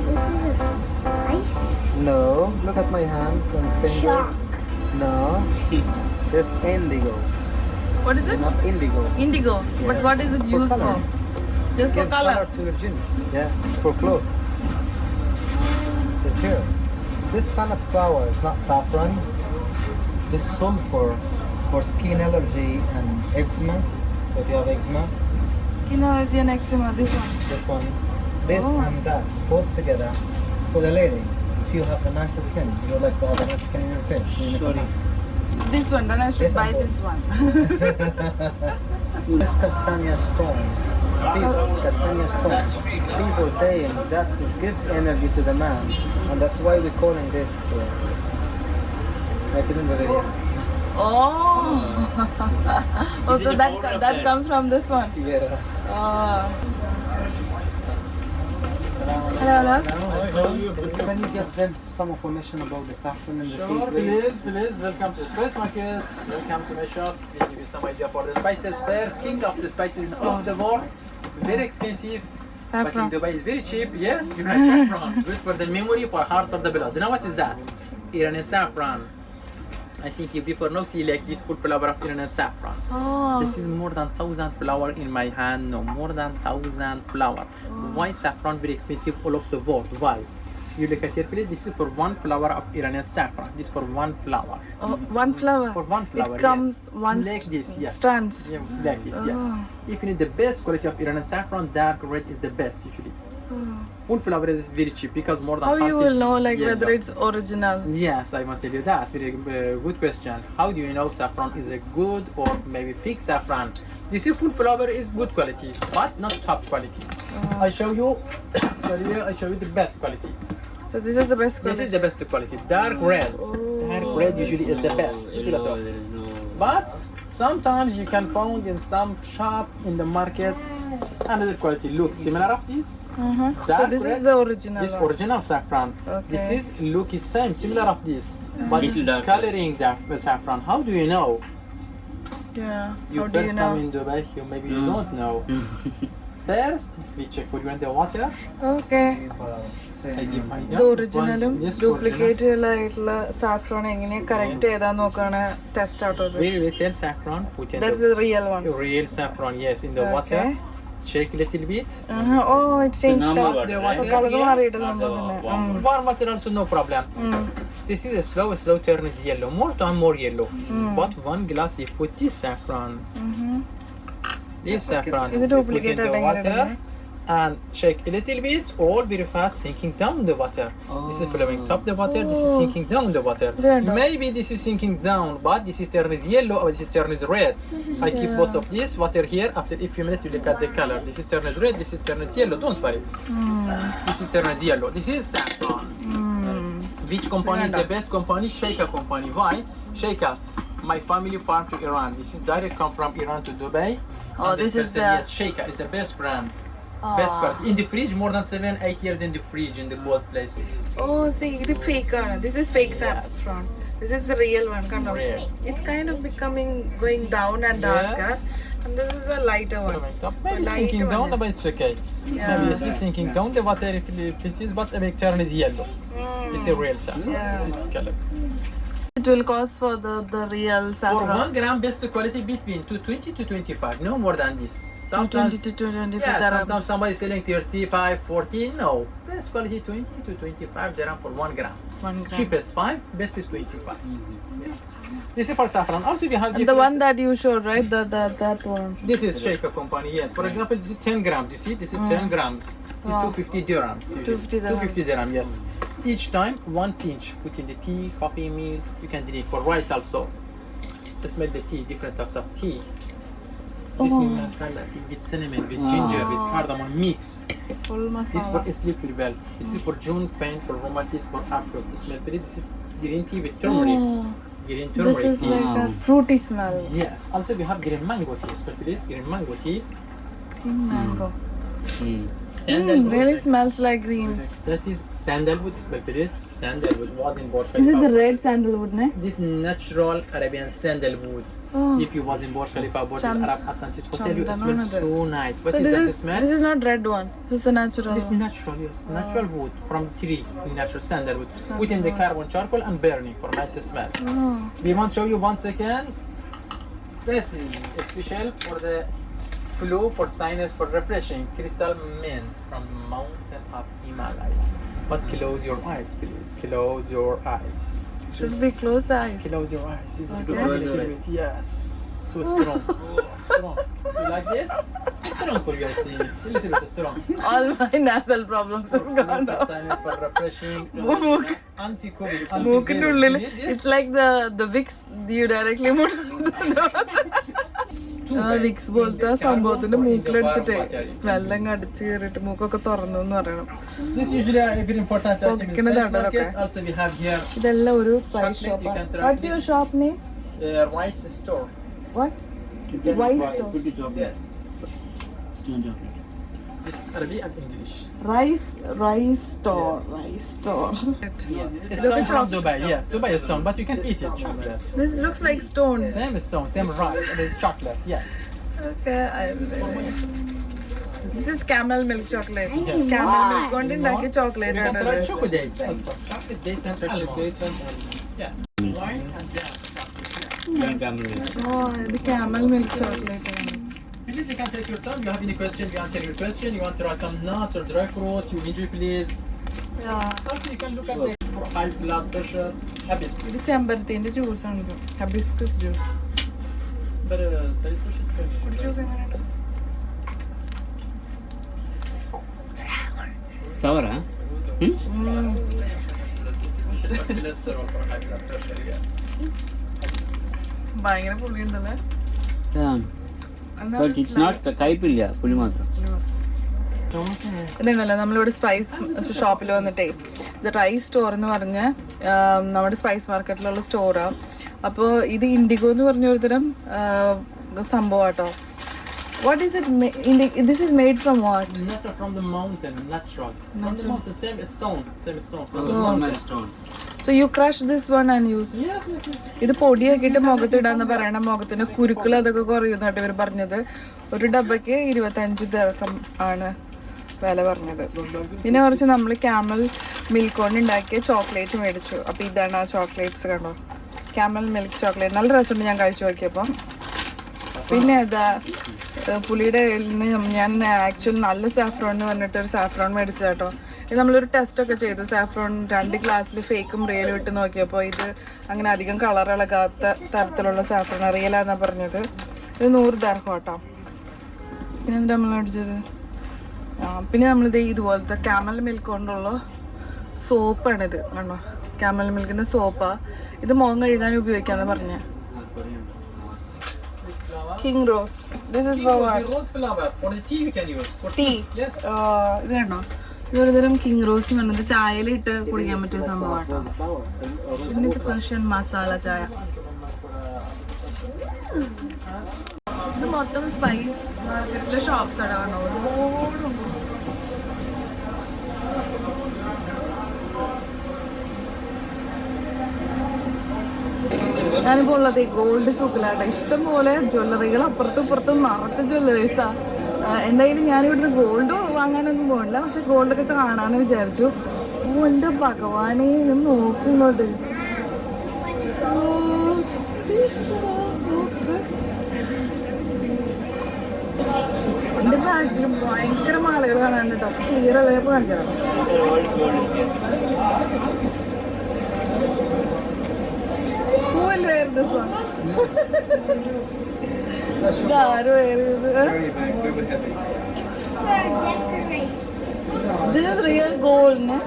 This is a spice. No. Look at my hand and finger. Shark. No. It's indigo. What is it? Not indigo. Indigo. Yes. But what is it For used color. for? Just for Gives color. to your jeans. Yeah. For clothes. It's here. This sunflower is not saffron. This sulfur for skin allergy and eczema. So if you have eczema, Skin allergy and eczema. This one. this one, this and that both together for the lady. If you have the nicest skin, you would like to have a nice skin in your face. This one. Then I should This buy one. this one. This castania stones. Castania stones. People saying that gives energy to the man, and that's why we're calling this. Like it in the video. Oh. Oh, so that comes from this one. Yeah. Hello. Can you give them some information about the saffron and the tea, Sure, please? please. Welcome to the Spice Market. Welcome to my shop. We'll give you some idea for the spices. First, king of the spices of the world. Very expensive. But in Saffron. Dubai is very cheap. Yes, you know saffron. Good for the memory, for heart, for the blood. You know what is that? Iranian saffron. I think you before now see like this full flower of Iranian saffron. Oh. This is more than 1,000 flower in my hand. No, more than 1,000 flower. Why saffron very expensive all over the world? Why? You look at here, please. This is for one flower of Iranian saffron. This is for one flower. Oh, one flower. For one flower. It comes yes. one like this. Yes. strands. Yeah, like this. Yes. Oh. If you need the best quality of Iranian saffron, dark red is the best usually. Full flower is very cheap because more than How you half will is know like yellow. whether it's original? Yes, I want to tell you that. Very good question. How do you know saffron is a good or maybe fake saffron? This is full flower is good quality, but not top quality. I show you. Sorry, I show you the best quality. So this is the best quality. This is the best quality. Dark red. Dark red usually is the best. But sometimes you can find in some shop in the market another quality looks similar of this. So Dark this is red. the original This one. original saffron. Okay. This is look is same, similar of this, but Little it's darker. coloring dark saffron. How do you know? Yeah. You How do you first time know? in Dubai, maybe you don't know. First, we check for you in the water. Okay. I give my ഇത് ഒറിജിനലും duplicate ആയിട്ടുള്ള saffron എങ്ങനെ correct ചെയ്താന്ന് നോക്കാണ് test out ചെയ്തത്. Very little saffron. Put in That's the the real one. real saffron. Yes, in the water. Okay. Shake a little bit. Oh, it changed normal color. water, The right? water. Colour Yes. മാറിയിട്ടുണ്ട് പിന്നെ. Warm water also no problem. This is a slow turn is yellow. More time more yellow. But one glass you put this saffron. This saffron. ഇത് you put in duplicate the ആയിട്ട് water എങ്ങനെ and shake a little bit. All very fast sinking down the water. This is flowing top the water. This is sinking down the water. ഇതുണ്ടോ? Maybe this is sinking down, but this is turn is yellow or this is turn is red. I keep both of this water here. After a few minutes, you look at the color. This is turn is red. This is turn is yellow. Don't worry. This is turn is yellow. This is saffron. Which company is the best company? Sheikha company. Why? Sheikha. My family farm to Iran. This is direct come from Iran to Dubai. Oh, And this the is person, the- yes, Sheikha is the best brand. Best quality. In the fridge, more than 7-8 years in the fridge in the cold places. Oh, see, ഇത് fake ആണ്. This is fake saffron. This is the real one. കണ്ടോ? Real. It's kind of becoming going down and darker. Yes. And this is a lighter one. Flowing top. Maybe Light sinking one. down, but it's okay. Maybe this is sinking down the water if this is, but the turn is yellow. This is real saffron. Yeah. This is color. It will cost for the real For saffron. 1 gram, best quality between 220 to 25. No more than this. 220 to 225 Yeah, dirhams. sometimes somebody is selling 35, 40. No, best quality 20 to 25 dirham for 1 gram. 1 gram. Cheapest 5, best is 25. Yes. This is for saffron. Also, we have And the different- one that you showed, right? That one. This is Sheikha company. Yes. For example, this is 10 grams. You see, this is 10 grams. It's 250 dirhams. usually. 250 dirhams. 250 dirham. Yes. Each time, 1 pinch. Put in the tea, coffee, meal. You can drink for rice also. Smell the tea. Different types of tea. This is masala tea with cinnamon, with ginger, with cardamom mix. Full This is masala. for sleep very well. This is for joint pain, for rheumatism, for arthritis. The smell very. This is green tea with turmeric. Green This turmeric is tea. like a fruity smell. Yes. Also, we have green mango tea. Smell please. Green mango tea. Green mango. Sandalwood. Really smells like green. This is sandalwood. Smell please. Sandalwood was in Burj Is it the Khalifa. red sandalwood, ne? This natural Arabian sandalwood. Oh. If you was in Burj Khalifa, Burj Al Arab Atlantis Hotel, you Chandan smell another. so nice. What So is that this smell? is not red one. This is a natural This is one. natural, yes. Natural wood from tree, natural sandalwood. Put in the carbon charcoal and burning for nice smell. Oh. We want to show you 1 second. This is special for the flu, for sinus, for refreshing. Crystal mint from mountain of Himalaya. But close your eyes, please. Close your eyes. Should we close eyes? Close your eyes. This is Okay. strong a little bit. Yes. So strong. Strong. You like this? It's strong for you, I see. A little bit strong. All my nasal problems is gone For now. sinus, for refreshing. Mook. Anti-COVID. മൂക്കിന്റെ antivirus. ഉള്ളിൽ You need this? it's like the Vicks you directly put on the nose. Vicks പോലത്തെ സംഭവത്തിന്റെ മൂക്കിലടിച്ചിട്ടേ സ്മെല്ലങ്ങ് അടിച്ചു കയറിയിട്ട് മൂക്കൊക്കെ തുറന്നു എന്ന് പറയണം. This usually a very important item in Pocket spice നട market. ഒക്കെ. Also we have here ഇതെല്ലാം ഒരു സ്പൈസ് Chocolate, you ഷോപ്പാണ്. can try What's this. your shop name? rice store. What? Rice store. Yes. This Arabic and English. Rice store. Rice store. Yes. It's Look come at from chocolate. Dubai. Yes, Dubai is stone, but you can eat it. Chocolate. This looks like stones. Same stone, same rice. And it's chocolate. Yes. Okay, this is camel milk chocolate. Yes. Camel milk കൊണ്ട് ഉണ്ടാക്കിയ We chocolate can ആണ് try ഇത്. chocolate also. Chocolate date and almond. Yes. Wine and jam. camel milk. ഓ ഇത് camel milk chocolate ആണ്. Please, you can take your time. You have any question? You answer your question. You want to try some nuts or dry fruit? You enjoy, please. Also, you can look at it for high blood pressure. Hibiscus. ഇത് ചെമ്പരത്തിന്റെ juice ആണ് ഇത്. ഹബിസ്കസ് juice. But side pressure training. കുടിച്ചു നോക്ക് എങ്ങനെയുണ്ട്. Sour, huh? Cholesterol for high blood pressure. Yes. ഭയങ്കര പുളിയുണ്ടല്ലേ. Yeah. But it's not kaipilla, puli matra. ഇതുണ്ടല്ലോ നമ്മളിവിടെ spice ഷോപ്പിൽ വന്നിട്ടേ ഇത് റൈസ് സ്റ്റോർ എന്ന് പറഞ്ഞ നമ്മുടെ സ്പൈസ് മാർക്കറ്റിലുള്ള സ്റ്റോറാണ്. അപ്പോൾ ഇത് ഇൻഡിഗോ എന്ന് പറഞ്ഞ ഒരു തരം സംഭവം കേട്ടോ. What is it? This is made from what? Not from the mountain, natural. From the mountain, same stone from the Normal stone. So you crush this one and use. Yes. ഇത് പൊടിയാക്കിയിട്ട് മുഖത്തിടാന്ന് പറയണ. മുഖത്തിന് കുരുക്കൾ അതൊക്കെ കുറയുന്നതായിട്ട് ഇവർ പറഞ്ഞത്. ഒരു ഡബയ്ക്ക് 25 ദിർഹം ആണ് വില പറഞ്ഞത്. പിന്നെ കുറച്ച് നമ്മൾ ക്യാമൽ മിൽക്ക് കൊണ്ട് ഉണ്ടാക്കിയ ചോക്ലേറ്റ് മേടിച്ചു. അപ്പോൾ ഇതാണ് ആ ചോക്ലേറ്റ്സ് കണ്ടോ, ക്യാമൽ മിൽക്ക് ചോക്ലേറ്റ്. നല്ല രസമുണ്ട് ഞാൻ കഴിച്ചു നോക്കിയപ്പോൾ. പിന്നെ ഇതാ പുളിയുടെ ഞാൻ ആക്ച്വലി നല്ല സാഫ്രോൺ എന്ന് പറഞ്ഞിട്ട് ഒരു സാഫ്രോൺ മേടിച്ചു കേട്ടോ. ഇത് നമ്മളൊരു ടെസ്റ്റൊക്കെ ചെയ്തു. സാഫ്രോൺ 2 ഗ്ലാസ്സിൽ ഫേക്കും റിയലും ഇട്ട് നോക്കിയപ്പോൾ ഇത് അങ്ങനെ അധികം കളർ ഇളകാത്ത തരത്തിലുള്ള സാഫ്രോൺ റിയലാന്നാണ് പറഞ്ഞത്. ഇത് 100 ദിർഹം കേട്ടോ. പിന്നെ എന്താ നമ്മൾ മേടിച്ചത്? പിന്നെ നമ്മളിത് ഇതുപോലത്തെ ക്യാമൽ മിൽക്ക് കൊണ്ടുള്ള സോപ്പാണിത് കണ്ടോ. ക്യാമൽ മിൽക്കിൻ്റെ സോപ്പാണ് ഇത്. മുഖം കഴുകാൻ ഉപയോഗിക്കാമെന്ന് പറഞ്ഞത്. King Rose. This is for what? Rose flower for the tea you can use. For Tea. Yes. ഇത് കണ്ടോ, ഇതൊരു തരം കിങ് റോസ് എന്ന് പറഞ്ഞത് ചായയിലിട്ട് കുടിക്കാൻ പറ്റിയ സംഭവമാണ്. ഇതിന്റെ പേർഷ്യൻ മസാല ചായ. ഇത് മൊത്തം സ്പൈസ് മാർക്കറ്റിലെ ഷോപ്സ് ആണ് കാണോ. ഒരുപാടുണ്ട്. ഞാനിപ്പോൾ ഉള്ളത് ഗോൾഡ് സൂക്കിലാട്ടെ. ഇഷ്ടംപോലെ ജ്വല്ലറികൾ അപ്പുറത്തും ഇപ്പുറത്തും നിറച്ച ജ്വല്ലറീസാണ്. എന്തായാലും ഞാനിവിടുന്ന് ഗോൾഡ് വാങ്ങാനൊന്നും പോകണില്ല, പക്ഷെ ഗോൾഡൊക്കെ കാണാമെന്ന് വിചാരിച്ചു. ഓ എൻ്റെ ഭഗവാനെ, ഞാൻ നോക്കുന്നുണ്ട്. എൻ്റെ ബാഗിൽ ഭയങ്കര മാലകൾ കാണാൻ കേട്ടോ. ക്ലിയർ ഉള്ളപ്പോൾ കാണിച്ചു തരാം. Who will wear this one? Daru wear it. This is real gold, no?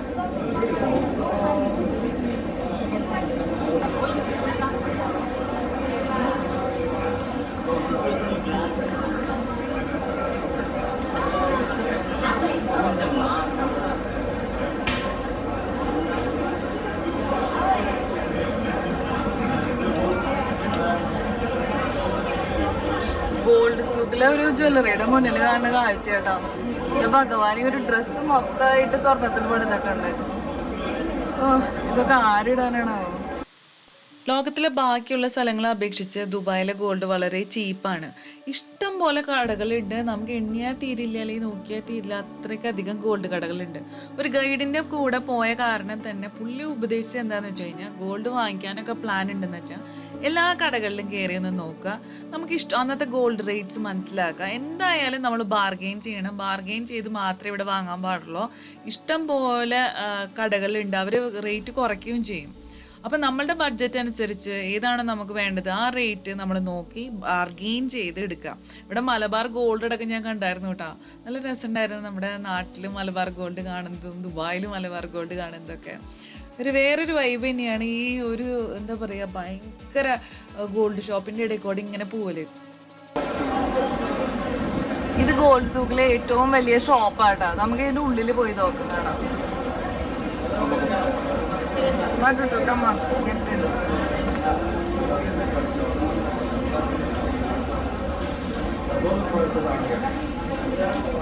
Gold സൂക്കിലെ ഒരു ജ്വല്ലറിയുടെ മുന്നിൽ കാണുന്ന കാഴ്ച കേട്ടോ. ഭഗവാൻ ഈ ഒരു ഡ്രസ്സ് മൊത്തമായിട്ട് സ്വർണത്തിൽ പണിതിട്ടുണ്ട്. ഓ ഇതൊക്കെ ആരിടാനാണോ? ലോകത്തിലെ ബാക്കിയുള്ള സ്ഥലങ്ങളെ അപേക്ഷിച്ച് ദുബായിലെ ഗോൾഡ് വളരെ ചീപ്പാണ്. ഇഷ്ടം പോലെ കടകളുണ്ട്. നമുക്ക് എണ്ണിയാൽ തീരില്ല, അല്ലെങ്കിൽ നോക്കിയാൽ തീരില്ല, അത്രയ്ക്കധികം ഗോൾഡ് കടകളുണ്ട്. ഒരു ഗൈഡിൻ്റെ കൂടെ പോയ കാരണം തന്നെ പുള്ളി ഉപദേശിച്ചത് എന്താണെന്ന് വെച്ച് കഴിഞ്ഞാൽ, ഗോൾഡ് വാങ്ങിക്കാനൊക്കെ പ്ലാൻ ഉണ്ടെന്ന് വെച്ചാൽ എല്ലാ കടകളിലും കയറി ഒന്ന് നോക്കുക. നമുക്ക് അന്നത്തെ ഗോൾഡ് റേറ്റ്സ് മനസ്സിലാക്കുക. എന്തായാലും നമ്മൾ ബാർഗെയിൻ ചെയ്യണം. ബാർഗെയിൻ ചെയ്ത് മാത്രമേ ഇവിടെ വാങ്ങാൻ പാടുള്ളൂ. ഇഷ്ടം പോലെ കടകളുണ്ട്, അവർ റേറ്റ് കുറയ്ക്കുകയും ചെയ്യും. അപ്പം നമ്മളുടെ ബഡ്ജറ്റ് അനുസരിച്ച് ഏതാണ് നമുക്ക് വേണ്ടത് ആ റേറ്റ് നമ്മൾ നോക്കി ബാർഗെയിൻ ചെയ്ത് എടുക്കുക. ഇവിടെ മലബാർ ഗോൾഡ് അടക്കം ഞാൻ കണ്ടായിരുന്നു കേട്ടോ. നല്ല രസമുണ്ടായിരുന്നു. നമ്മുടെ നാട്ടിൽ മലബാർ ഗോൾഡ് കാണുന്നതും ദുബായിൽ മലബാർ ഗോൾഡ് കാണുന്നതൊക്കെ വേറൊരു വൈബ് തന്നെയാണ്. ഈ ഒരു എന്താ പറയുക, ഭയങ്കര ഗോൾഡ് ഷോപ്പിൻ്റെ ഇടയിൽ കൂടെ ഇങ്ങനെ പോവല്. ഇത് ഗോൾഡ് സൂക്കിലെ ഏറ്റവും വലിയ ഷോപ്പാട്ടാ. നമുക്ക് ഇതിൻ്റെ ഉള്ളിൽ പോയി നോക്കാം കാണാം. Come on, get in.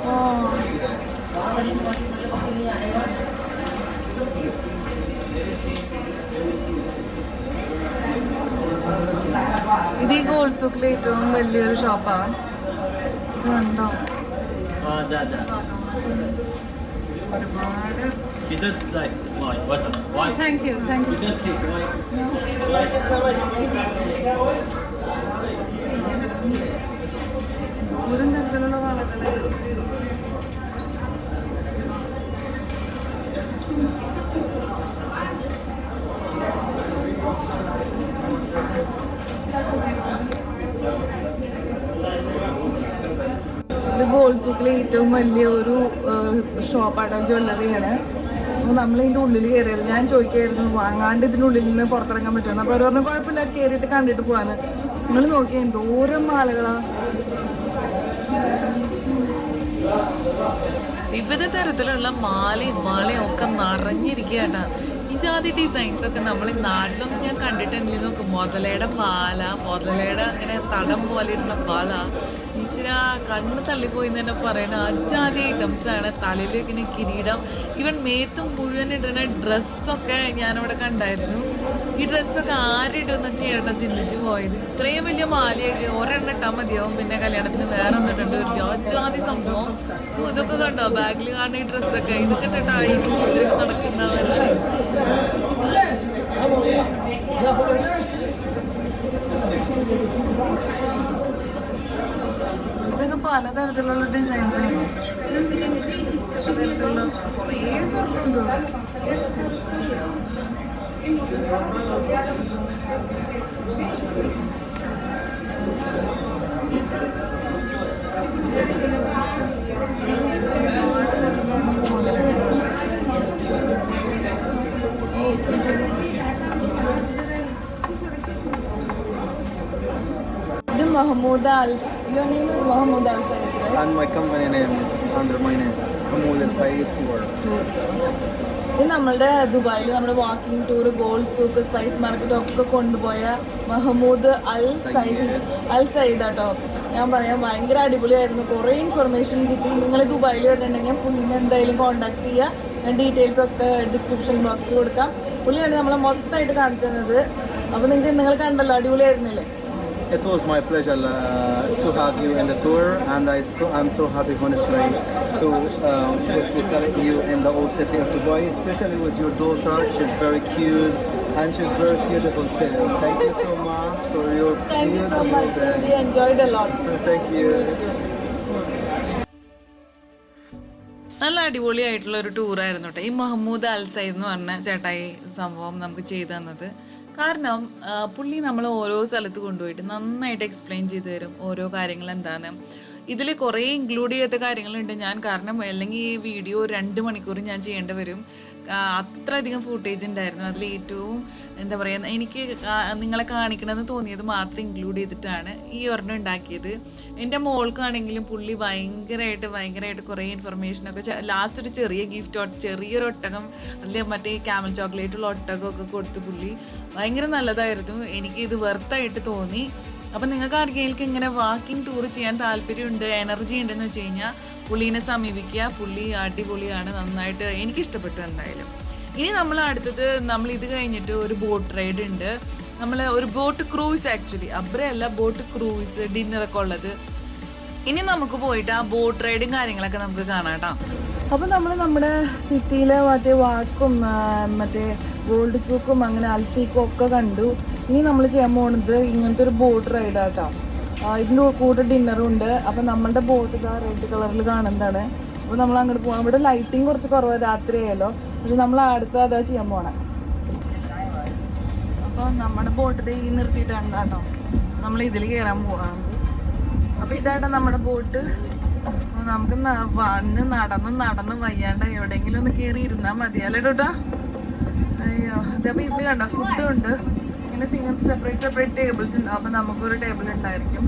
Oh. ഇത് ഈ ഗോൾഡ് സൂക്കിലെ ഏറ്റവും വലിയൊരു ഷോപ്പാണ്. ഉണ്ടോ? ഒരുപാട് Why? താങ്ക് യു ദൂരം തരത്തിലുള്ള വളകള് ഇത് ഗോൾഡ് സൂക്കിലെ ഏറ്റവും വലിയ ഒരു ഷോപ്പാണ്, ജ്വല്ലറിയാണ്. അപ്പോൾ നമ്മളിതിൻ്റെ ഉള്ളിൽ കയറിയത് ഞാൻ ചോദിക്കായിരുന്നു വാങ്ങാണ്ട് ഇതിനുള്ളിൽ നിന്ന് പുറത്തിറങ്ങാൻ പറ്റുമെന്ന്. അപ്പോൾ അവർ പറഞ്ഞു കുഴപ്പമില്ല, കയറിയിട്ട് കണ്ടിട്ട് പോകാന്ന്. നിങ്ങൾ നോക്കിയാൽ എന്തോരം മാലകളാണ്. വിവിധ തരത്തിലുള്ള മാലയും മാലയും ഒക്കെ നിറഞ്ഞിരിക്കുകയാണ്. ഈ ജാതി ഡിസൈൻസ് ഒക്കെ നമ്മൾ നാട്ടിലൊന്നും ഞാൻ കണ്ടിട്ടില്ല. നോക്കും മുതലയുടെ പാല, മുതലയുടെ അങ്ങനെ തടം പോലെ ഇരുന്ന പാല, ഈശ്വര കണ്ണ് തള്ളിപ്പോയി എന്ന് തന്നെ പറയുന്ന അജാതി ഐറ്റംസാണ്. തലയിൽ ഇങ്ങനെ കിരീടം, ഈവൻ മേത്തും മുഴുവൻ ഇടുന്ന ഡ്രസ്സൊക്കെ ഞാനവിടെ കണ്ടായിരുന്നു. ഈ ഡ്രസ്സൊക്കെ ആരിടുന്നൊക്കെയാണ് ചിന്തിച്ച് പോയത്. ഇത്രയും വലിയ മാലയൊക്കെ ഒരെണ്ണം ഇട്ടാൽ മതിയാവും, പിന്നെ കല്യാണത്തിന് വേറെ ഒന്നിട്ടുണ്ട്. ഒരു അജാതി സംഭവം. ഇതൊക്കെ കണ്ടോ ബാഗിൽ കാണുന്ന ഈ ഡ്രസ്സൊക്കെ, ഇതൊക്കെ ഇട്ടിട്ടായിരിക്കും നടക്കുന്നവരല്ലേ. ഇതൊക്കെ പലതരത്തിലുള്ള ഡിസൈൻസ് ആണ്. പലതരത്തിലുള്ള കുറേ സ്വർണ്ണമുണ്ട്. Mahmoud Al. Your name is Mahmoud Al Said, right? And my company name is under my name, Mahmoud Al Said Tour. ഇത് നമ്മളുടെ ദുബായിൽ നമ്മുടെ walking tour, gold souk, spice market ഒക്കെ കൊണ്ടുപോയ മഹമ്മൂദ് അൽ സയ്യിദ് കേട്ടോ. ഞാൻ പറയാം ഭയങ്കര അടിപൊളിയായിരുന്നു. കുറേ ഇൻഫർമേഷൻ കിട്ടി. നിങ്ങൾ ദുബായിൽ വരുന്നുണ്ടെങ്കിൽ പുള്ളിനെ എന്തായാലും കോൺടാക്ട് ചെയ്യുക. ഞാൻ ഡീറ്റെയിൽസ് ഒക്കെ ഡിസ്ക്രിപ്ഷൻ ബോക്സിൽ കൊടുക്കാം. പുള്ളിയാണ് നമ്മളെ മൊത്തമായിട്ട് കാണിച്ചു തന്നത്. അപ്പോൾ നിങ്ങൾ കണ്ടല്ലോ, അടിപൊളിയായിരുന്നില്ലേ? It was my pleasure to have you in the tour, and I'm so happy, honestly, to hospitality you in the old city of Dubai, especially with your daughter. She's very cute, and she's very beautiful too. Thank you so much for your Thank you so much. We enjoyed a lot. Thank you. നല്ല അടിപൊളിയായിട്ടുള്ള ഒരു ടൂറായിരുന്നു കേട്ടോ. ഈ മഹമ്മൂദ് അൽ സയ്യിദ് എന്ന് പറഞ്ഞ ചേട്ടായി സംഭവം നമുക്ക് ചെയ്തു തന്നത്. കാരണം പുള്ളി നമ്മൾ ഓരോ സ്ഥലത്ത് കൊണ്ടുപോയിട്ട് നന്നായിട്ട് എക്സ്പ്ലെയിൻ ചെയ്ത് തരും ഓരോ കാര്യങ്ങൾ എന്താണ്. ഇതിൽ കുറേ ഇൻക്ലൂഡ് ചെയ്യാത്ത കാര്യങ്ങളുണ്ട് ഞാൻ. കാരണം അല്ലെങ്കിൽ ഈ വീഡിയോ 2 മണിക്കൂർ ഞാൻ ചെയ്യേണ്ടി വരും. അത്രയധികം ഫുട്ടേജ് ഉണ്ടായിരുന്നു. അതിൽ ഏറ്റവും എന്താ പറയുക, എനിക്ക് നിങ്ങളെ കാണിക്കണമെന്ന് തോന്നിയത് മാത്രം ഇൻക്ലൂഡ് ചെയ്തിട്ടാണ് ഈ ഒരെണ്ണം ഉണ്ടാക്കിയത്. എൻ്റെ മോൾക്കാണെങ്കിലും പുള്ളി ഭയങ്കരമായിട്ട് കുറേ ഇൻഫർമേഷനൊക്കെ ലാസ്റ്റ് ഒരു ചെറിയ ഗിഫ്റ്റ്, ചെറിയൊരു ഒട്ടകം, അതിൽ മറ്റേ ക്യാമൽ ചോക്ലേറ്റുള്ള ഒട്ടകമൊക്കെ കൊടുത്ത് പുള്ളി ഭയങ്കര നല്ലതായിരുന്നു. എനിക്ക് ഇത് വെർത്തായിട്ട് തോന്നി. അപ്പം നിങ്ങൾക്ക് ആർക്കെങ്കിലും ഇങ്ങനെ വാക്കിംഗ് ടൂർ ചെയ്യാൻ താല്പര്യമുണ്ട്, എനർജി ഉണ്ടെന്ന് വെച്ച് കഴിഞ്ഞാൽ പുള്ളീനെ സമീപിക്കുക. പുള്ളി അടിപൊളിയാണ്, നന്നായിട്ട് എനിക്കിഷ്ടപ്പെട്ടു എന്തായാലും. ഇനി നമ്മൾ അടുത്തത്, നമ്മൾ ഇത് കഴിഞ്ഞിട്ട് ഒരു ബോട്ട് റൈഡ് ഉണ്ട്. നമ്മൾ ഒരു ബോട്ട് ക്രൂയിസ്, ആക്ച്വലി അബ്രയല്ല, ബോട്ട് ക്രൂയിസ്, ഡിന്നറൊക്കെ ഉള്ളത്. ഇനി നമുക്ക് പോയിട്ട് ആ ബോട്ട് റൈഡും കാര്യങ്ങളൊക്കെ നമുക്ക് കാണാം കേട്ടോ. അപ്പോൾ നമ്മൾ നമ്മുടെ സിറ്റിയിലെ മറ്റേ വാക്കും മറ്റേ ഗോൾഡ് സൂക്കും അങ്ങനെ അൽസീക്കും ഒക്കെ കണ്ടു. ഇനി നമ്മൾ ചെയ്യാൻ പോകുന്നത് ഇങ്ങനത്തെ ഒരു ബോട്ട് റൈഡാട്ടോ. ഇതിൻ്റെ കൂടെ ഡിന്നറും ഉണ്ട്. അപ്പം നമ്മളുടെ ബോട്ട് ഇതാ റെഡ് കളറിൽ കാണുന്നതാണ്. അപ്പോൾ നമ്മൾ അങ്ങോട്ട് പോകാം. ഇവിടെ ലൈറ്റിങ് കുറച്ച് കുറവ്, രാത്രിയായല്ലോ. പക്ഷെ നമ്മൾ അടുത്ത അതാ ചെയ്യാൻ പോകണം. അപ്പോൾ നമ്മുടെ ബോട്ട് ഈ നിർത്തിയിട്ടാണ് കേട്ടോ നമ്മൾ ഇതിൽ കയറാൻ പോകാറ്. അപ്പോൾ ഇതായിട്ടാണ് നമ്മുടെ ബോട്ട്. നമുക്ക് വന്ന് നടന്ന് വയ്യാണ്ട് എവിടെയെങ്കിലും ഒന്ന് കയറി ഇരുന്നാൽ മതിയല്ലേ കേട്ടോ. അയ്യോ, അതപ്പോൾ ഇത് കണ്ടോ, ഫുഡും ഉണ്ട്. ഇങ്ങനെ സെപ്പറേറ്റ് ടേബിൾസ് ഉണ്ട്. അപ്പം നമുക്കൊരു ടേബിൾ ഉണ്ടായിരിക്കും.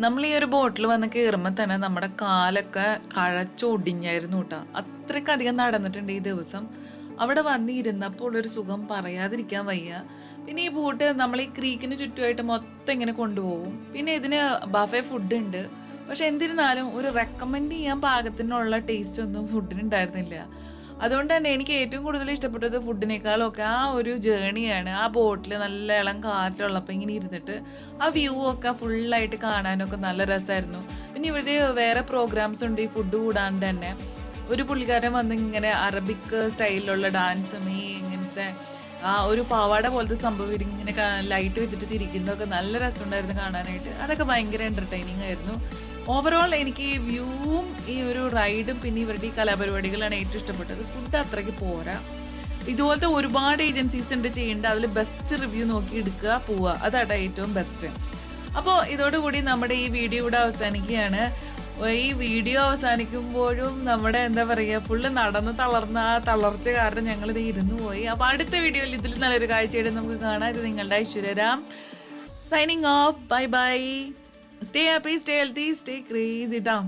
നമ്മൾ ഈ ഒരു ബോട്ടിൽ വന്ന് കയറുമ്പോൾ തന്നെ നമ്മുടെ കാലൊക്കെ കഴച്ചൊടിഞ്ഞായിരുന്നു കേട്ടോ. അത്രയ്ക്കധികം നടന്നിട്ടുണ്ട് ഈ ദിവസം. അവിടെ വന്നിരുന്നപ്പോൾ ഉള്ളൊരു സുഖം പറയാതിരിക്കാൻ വയ്യ. പിന്നെ ഈ ബോട്ട് നമ്മൾ ഈ ക്രീക്കിന് ചുറ്റുമായിട്ട് മൊത്തം ഇങ്ങനെ കൊണ്ടുപോകും. പിന്നെ ഇതിന് ബഫേ ഫുഡ് ഉണ്ട്. പക്ഷെ എന്നിരുന്നാലും ഒരു റെക്കമെൻഡ് ചെയ്യാൻ പാകത്തിനുള്ള ടേസ്റ്റ് ഒന്നും ഫുഡിന് ഉണ്ടായിരുന്നില്ല. അതുകൊണ്ട് തന്നെ എനിക്ക് ഏറ്റവും കൂടുതൽ ഇഷ്ടപ്പെട്ടത് ഫുഡിനേക്കാളൊക്കെ ആ ഒരു ജേണിയാണ്. ആ ബോട്ടിൽ നല്ല ഇളം കാറ്റുള്ളപ്പോൾ ഇങ്ങനെ ഇരുന്നിട്ട് ആ വ്യൂ ഒക്കെ ഫുള്ളായിട്ട് കാണാനൊക്കെ നല്ല രസമായിരുന്നു. പിന്നെ ഇവിടെ വേറെ പ്രോഗ്രാംസ് ഉണ്ട് ഈ ഫുഡ് കൂടാണ്ട് തന്നെ. ഒരു പുള്ളിക്കാരൻ വന്ന് ഇങ്ങനെ അറബിക് സ്റ്റൈലിലുള്ള ഡാൻസും ഈ ഇങ്ങനത്തെ ആ ഒരു പാവാട പോലത്തെ സംഭവം ഇങ്ങനെ ലൈറ്റ് വെച്ചിട്ട് തിരിക്കുന്നതൊക്കെ നല്ല രസമുണ്ടായിരുന്നു കാണാനായിട്ട്. അതൊക്കെ ഭയങ്കര എൻ്റർടൈനിങ് ആയിരുന്നു. ഓവറോൾ എനിക്ക് ഈ വ്യൂവും ഈ ഒരു റൈഡും പിന്നെ ഇവരുടെ ഈ കലാപരിപാടികളാണ് ഏറ്റവും ഇഷ്ടപ്പെട്ടത്. ഫുഡ് അത്രയ്ക്ക് പോരാ. ഇതുപോലത്തെ ഒരുപാട് ഏജൻസീസ് ഉണ്ട് ചെയ്യേണ്ടത്. അതിൽ ബെസ്റ്റ് റിവ്യൂ നോക്കി എടുക്കുക, പോവുക. അതാണ് ഏറ്റവും ബെസ്റ്റ്. അപ്പോൾ ഇതോടുകൂടി നമ്മുടെ ഈ വീഡിയോ ഇവിടെ അവസാനിക്കുകയാണ്. ഈ വീഡിയോ അവസാനിക്കുമ്പോഴും നമ്മുടെ എന്താ പറയുക ഫുള്ള് നടന്ന് തളർന്ന ആ തളർച്ച കാരണം ഞങ്ങളിത് ഇരുന്നു പോയി. അപ്പോൾ അടുത്ത വീഡിയോയിൽ ഇതിൽ നല്ലൊരു കാഴ്ചയായിട്ട് നമുക്ക് കാണാം. ഇത് നിങ്ങളുടെ Aishwarya Ram signing off. Bye bye. Stay happy, stay healthy, stay crazy down.